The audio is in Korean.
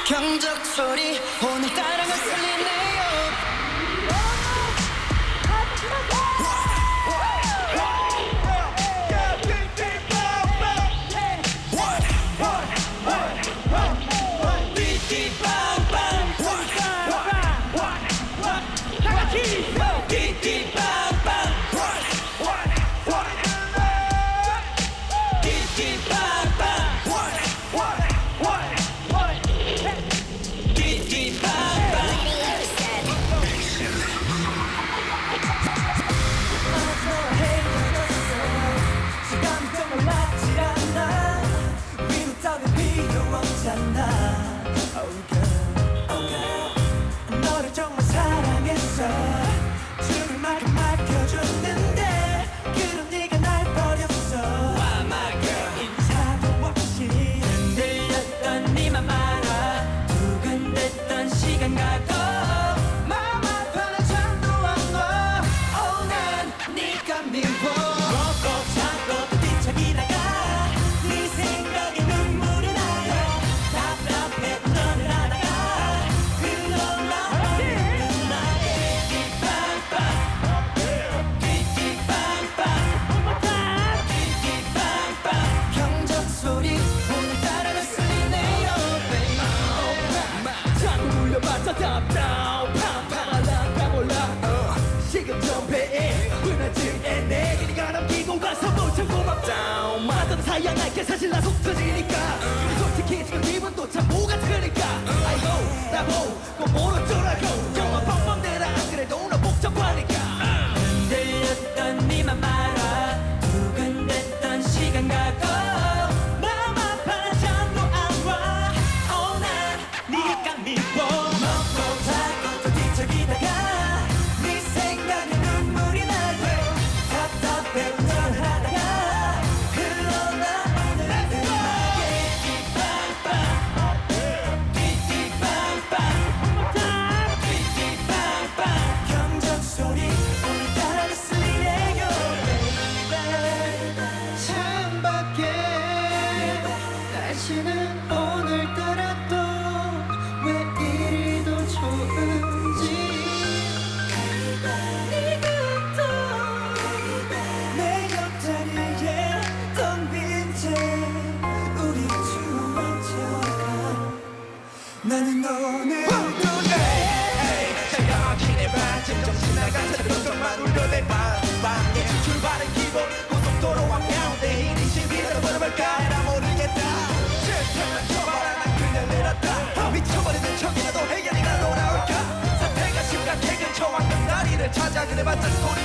경적 소리 오늘따라 거슬리네요. 너를 정말 사랑했어. 죽을 만큼 맡겨줬는데 그런 네가 날 버렸어. Why my girl. 인사도 없이 흔들렸던 네맘 알아. 두근댔던 시간 가도 마음 아파나 잠도 안 와. Oh 난 네가 미워. 먹고 자고 또 뒤척이다가 네 생각에 눈물이 나요. 답답해 너를 하다가 경적 소리 오늘따라 거슬리네요. 자꾸 울려봤자 답답 팡팡하다 까몰라. 지금 좀 배에 무너지네. 네가 남기고 가서 놓쳐 고맙다. 맞던 사양할게 사실 나 속 터지니까. 솔직히 지금 기분도 참 뭐 같으니까. 아이고 나보고 모른 줄 알고 정말 뻔뻔대라. 안 그래도 너 복잡하니까. 흔들렸던 네맘 알아. 두근댔던 시간 가도 마음 아파 잠도 안 와. Oh 난 네가 미워. 먹고 자고 또 뒤척이다가 네 생각에 눈물이 나요. 답답해 운전을 하다가 흘러나 오늘 음악에 경적 소리 오늘따라 거슬리네요. 창밖에 날씨는 오늘따라 또 왜 이리도 좋은지. 네가 또 내 옆자리에 텅 빈 채 우리 추억만 채워가. 나는 오늘도 차가워지네 반쯤 정신 나간 채 표정만 울려내 방방에 출발은 기본 고속도로와 가운데 21에서 걸어볼까 나 모르겠다. 실패만 쳐봐라 난 그냥 내렸다. 미쳐버리는 척이라도 해야 네가 돌아올까. 사태가 심각해 근처 왕금 다리를 찾아 그래봤자 소리